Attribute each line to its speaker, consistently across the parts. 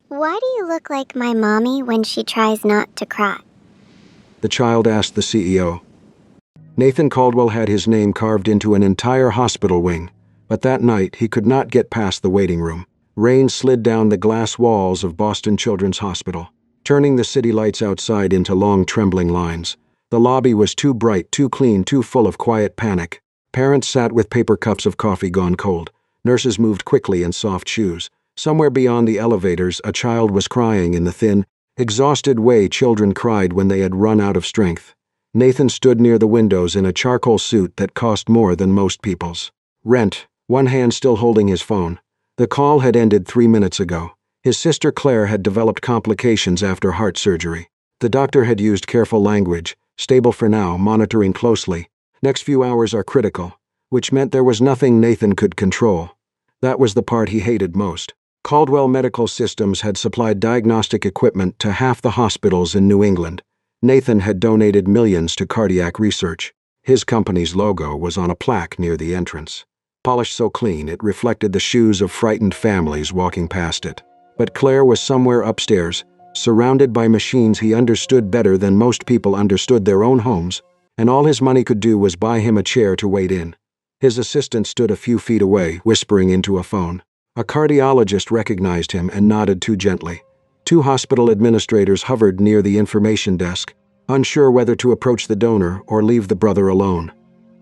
Speaker 1: Why do you look like my mommy when she tries not to cry?
Speaker 2: The child asked the CEO. Nathan Caldwell had his name carved into an entire hospital wing, but that night he could not get past the waiting room. Rain slid down the glass walls of Boston Children's Hospital, turning the city lights outside into long trembling lines. The lobby was too bright, too clean, too full of quiet panic. Parents sat with paper cups of coffee gone cold. Nurses moved quickly in soft shoes. Somewhere beyond the elevators, a child was crying in the thin, exhausted way children cried when they had run out of strength. Nathan stood near the windows in a charcoal suit that cost more than most people's. Rent, one hand still holding his phone. The call had ended 3 minutes ago. His sister Claire had developed complications after heart surgery. The doctor had used careful language, stable for now, monitoring closely. Next few hours are critical, which meant there was nothing Nathan could control. That was the part he hated most. Caldwell Medical Systems had supplied diagnostic equipment to half the hospitals in New England. Nathan had donated millions to cardiac research. His company's logo was on a plaque near the entrance. Polished so clean it reflected the shoes of frightened families walking past it. But Claire was somewhere upstairs, surrounded by machines he understood better than most people understood their own homes, and all his money could do was buy him a chair to wait in. His assistant stood a few feet away, whispering into a phone. A cardiologist recognized him and nodded too gently. 2 hospital administrators hovered near the information desk, unsure whether to approach the donor or leave the brother alone.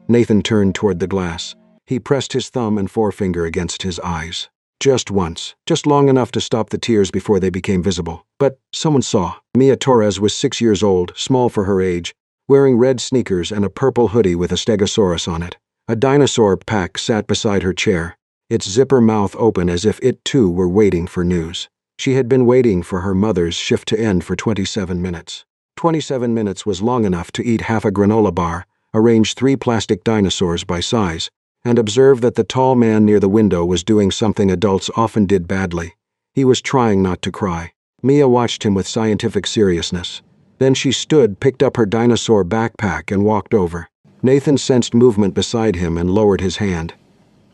Speaker 2: Nathan turned toward the glass. He pressed his thumb and forefinger against his eyes. Just once, just long enough to stop the tears before they became visible. But someone saw. Mia Torres was 6 years old, small for her age, wearing red sneakers and a purple hoodie with a stegosaurus on it. A dinosaur pack sat beside her chair, its zipper mouth open as if it too were waiting for news. She had been waiting for her mother's shift to end for 27 minutes. 27 minutes was long enough to eat half a granola bar, arrange 3 plastic dinosaurs by size, and observe that the tall man near the window was doing something adults often did badly. He was trying not to cry. Mia watched him with scientific seriousness. Then she stood, picked up her dinosaur backpack, and walked over. Nathan sensed movement beside him and lowered his hand.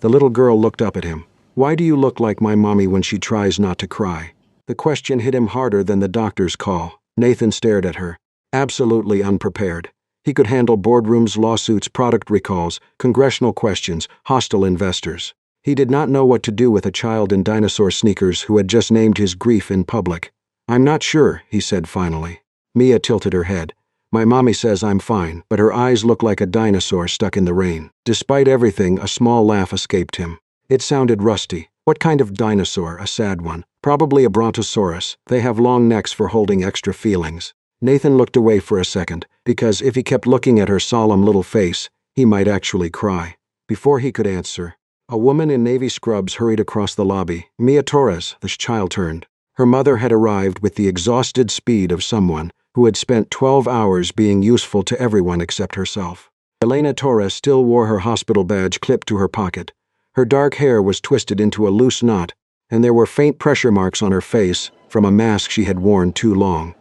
Speaker 2: The little girl looked up at him. "Why do you look like my mommy when she tries not to cry?" The question hit him harder than the doctor's call. Nathan stared at her, absolutely unprepared. He could handle boardrooms, lawsuits, product recalls, congressional questions, hostile investors. He did not know what to do with a child in dinosaur sneakers who had just named his grief in public. "I'm not sure," he said finally. Mia tilted her head. "My mommy says I'm fine," but her eyes looked like a dinosaur stuck in the rain. Despite everything, a small laugh escaped him. It sounded rusty. What kind of dinosaur? A sad one. Probably a brontosaurus. They have long necks for holding extra feelings. Nathan looked away for a second, because if he kept looking at her solemn little face, he might actually cry. Before he could answer, a woman in navy scrubs hurried across the lobby. Mia Torres, the child turned. Her mother had arrived with the exhausted speed of someone who had spent 12 hours being useful to everyone except herself. Elena Torres still wore her hospital badge clipped to her pocket. Her dark hair was twisted into a loose knot, and there were faint pressure marks on her face from a mask she had worn too long.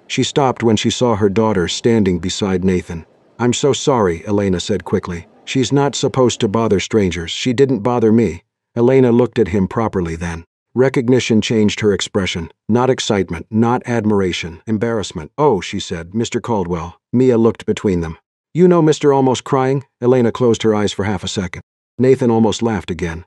Speaker 2: She stopped when she saw her daughter standing beside Nathan. "I'm so sorry," Elena said quickly. "She's not supposed to bother strangers. She didn't bother me." Elena looked at him properly then. Recognition changed her expression. Not excitement, not admiration, embarrassment. "Oh," she said, "Mr. Caldwell." Mia looked between them. "You know Mr. Almost Crying?" Elena closed her eyes for half a second. Nathan almost laughed again.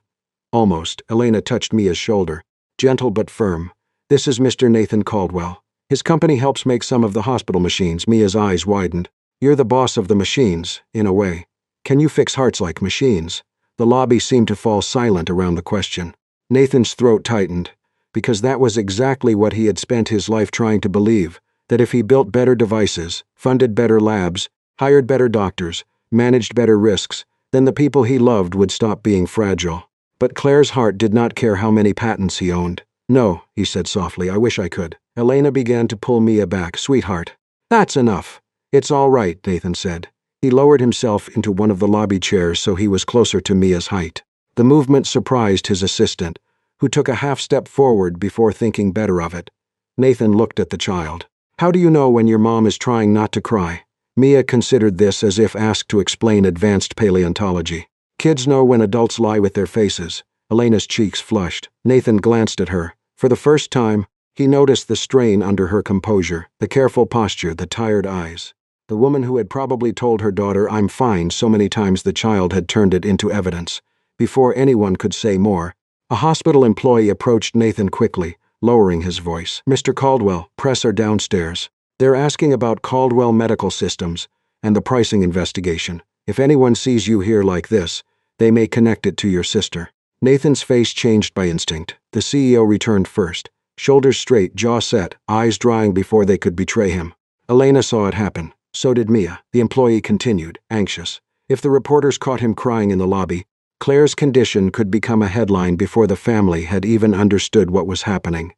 Speaker 2: "Almost." Elena touched Mia's shoulder. Gentle but firm. "This is Mr. Nathan Caldwell. His company helps make some of the hospital machines." Mia's eyes widened. "You're the boss of the machines, in a way. Can you fix hearts like machines?" The lobby seemed to fall silent around the question. Nathan's throat tightened, because that was exactly what he had spent his life trying to believe, that if he built better devices, funded better labs, hired better doctors, managed better risks, then the people he loved would stop being fragile. But Claire's heart did not care how many patents he owned. "No," he said softly, "I wish I could." Elena began to pull Mia back. "Sweetheart, that's enough." "It's all right," Nathan said. He lowered himself into one of the lobby chairs so he was closer to Mia's height. The movement surprised his assistant, who took a half step forward before thinking better of it. Nathan looked at the child. "How do you know when your mom is trying not to cry?" Mia considered this as if asked to explain advanced paleontology. "Kids know when adults lie with their faces." Elena's cheeks flushed. Nathan glanced at her. For the first time, He noticed the strain under her composure, the careful posture, the tired eyes. The woman who had probably told her daughter, "I'm fine," so many times the child had turned it into evidence. Before anyone could say more, a hospital employee approached Nathan quickly, lowering his voice. "Mr. Caldwell, press are downstairs. They're asking about Caldwell Medical Systems and the pricing investigation. If anyone sees you here like this, they may connect it to your sister." Nathan's face changed by instinct. The CEO returned first, shoulders straight, jaw set, eyes drying before they could betray him. Elena saw it happen. So did Mia. The employee continued, anxious. If the reporters caught him crying in the lobby, Claire's condition could become a headline before the family had even understood what was happening.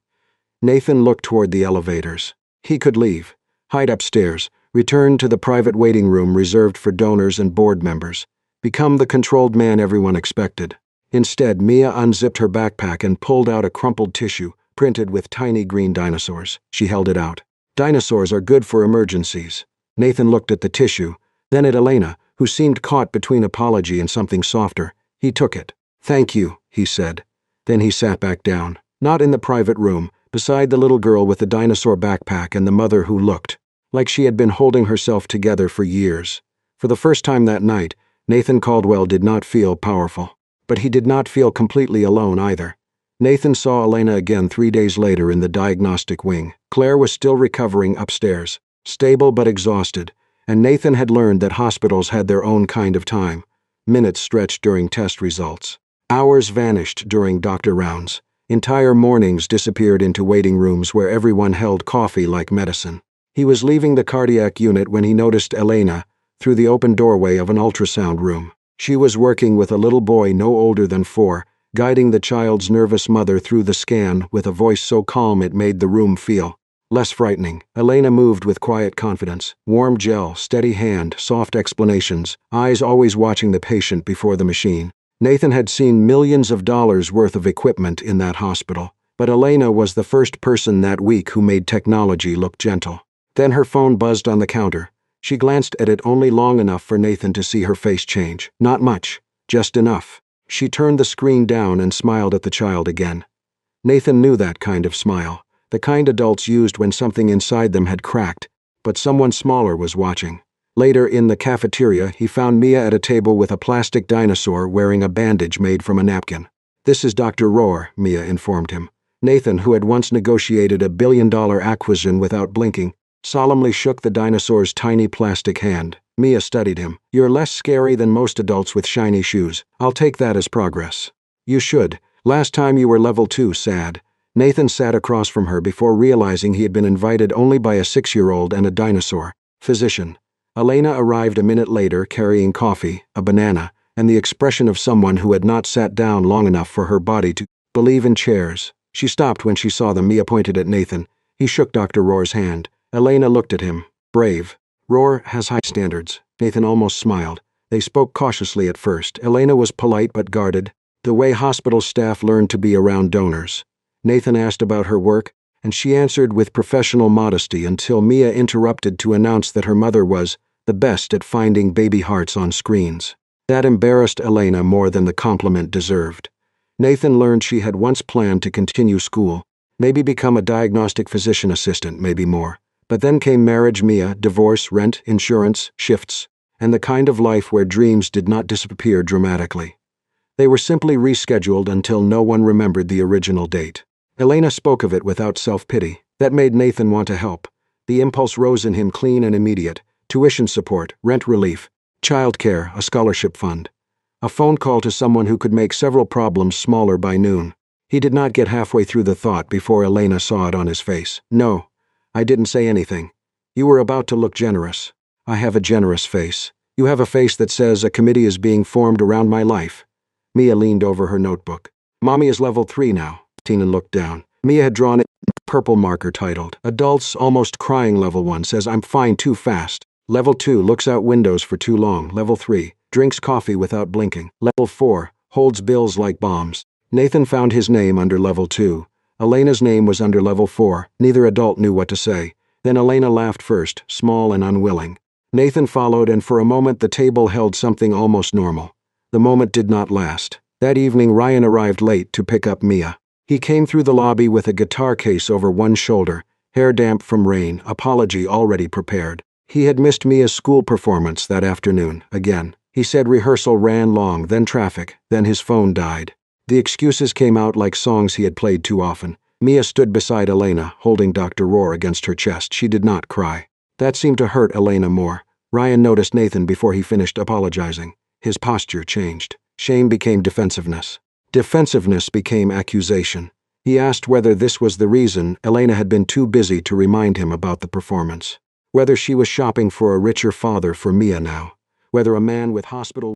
Speaker 2: Nathan looked toward the elevators. He could leave, hide upstairs, return to the private waiting room reserved for donors and board members, become the controlled man everyone expected. Instead, Mia unzipped her backpack and pulled out a crumpled tissue, printed with tiny green dinosaurs. She held it out. "Dinosaurs are good for emergencies." Nathan looked at the tissue, then at Elena, who seemed caught between apology and something softer. He took it. "Thank you," he said. Then he sat back down, not in the private room, beside the little girl with the dinosaur backpack and the mother who looked like she had been holding herself together for years. For the first time that night, Nathan Caldwell did not feel powerful. But he did not feel completely alone either. Nathan saw Elena again 3 days later in the diagnostic wing. Claire was still recovering upstairs, stable but exhausted, and Nathan had learned that hospitals had their own kind of time. Minutes stretched during test results. Hours vanished during doctor rounds. Entire mornings disappeared into waiting rooms where everyone held coffee like medicine. He was leaving the cardiac unit when he noticed Elena through the open doorway of an ultrasound room. She was working with a little boy no older than 4, guiding the child's nervous mother through the scan with a voice so calm it made the room feel less frightening. Elena moved with quiet confidence, warm gel, steady hand, soft explanations, eyes always watching the patient before the machine. Nathan had seen millions of dollars worth of equipment in that hospital, but Elena was the first person that week who made technology look gentle. Then her phone buzzed on the counter. She glanced at it only long enough for Nathan to see her face change. Not much, just enough. She turned the screen down and smiled at the child again. Nathan knew that kind of smile, the kind adults used when something inside them had cracked, but someone smaller was watching. Later in the cafeteria, he found Mia at a table with a plastic dinosaur wearing a bandage made from a napkin. "This is Dr. Rohr," Mia informed him. Nathan, who had once negotiated a billion-dollar acquisition without blinking, solemnly shook the dinosaur's tiny plastic hand. Mia studied him. "You're less scary than most adults with shiny shoes. I'll take that as progress." "You should. Last time you were level 2, sad." Nathan sat across from her before realizing he had been invited only by a 6-year-old and a dinosaur. Physician. Elena arrived a minute later carrying coffee, a banana, and the expression of someone who had not sat down long enough for her body to believe in chairs. She stopped when she saw them. Mia pointed at Nathan. He shook Dr. Rohr's hand. Elena looked at him. Brave. Rohr has high standards. Nathan almost smiled. They spoke cautiously at first. Elena was polite but guarded, the way hospital staff learned to be around donors. Nathan asked about her work, and she answered with professional modesty until Mia interrupted to announce that her mother was the best at finding baby hearts on screens. That embarrassed Elena more than the compliment deserved. Nathan learned she had once planned to continue school, maybe become a diagnostic physician assistant, maybe more. But then came marriage, Mia, divorce, rent, insurance, shifts, and the kind of life where dreams did not disappear dramatically. They were simply rescheduled until no one remembered the original date. Elena spoke of it without self-pity. That made Nathan want to help. The impulse rose in him, clean and immediate. Tuition support, rent relief, childcare, a scholarship fund. A phone call to someone who could make several problems smaller by noon. He did not get halfway through the thought before Elena saw it on his face. "No, I didn't say anything. You were about to look generous." "I have a generous face. You have a face that says a committee is being formed around my life." Mia leaned over her notebook. "Mommy is level 3 now." Tina looked down. Mia had drawn a purple marker titled, "Adults Almost Crying." Level 1 says, "I'm fine too fast." Level 2 looks out windows for too long. Level 3 drinks coffee without blinking. Level 4 holds bills like bombs. Nathan found his name under Level 2. Elena's name was under Level 4. Neither adult knew what to say. Then Elena laughed first, small and unwilling. Nathan followed, and for a moment the table held something almost normal. The moment did not last. That evening Ryan arrived late to pick up Mia. He came through the lobby with a guitar case over one shoulder, hair damp from rain, apology already prepared. He had missed Mia's school performance that afternoon, again. He said rehearsal ran long, then traffic, then his phone died. The excuses came out like songs he had played too often. Mia stood beside Elena, holding Dr. Rohr against her chest. She did not cry. That seemed to hurt Elena more. Ryan noticed Nathan before he finished apologizing. His posture changed. Shame became defensiveness. Defensiveness became accusation. He asked whether this was the reason Elena had been too busy to remind him about the performance. Whether she was shopping for a richer father for Mia now. Whether a man with hospital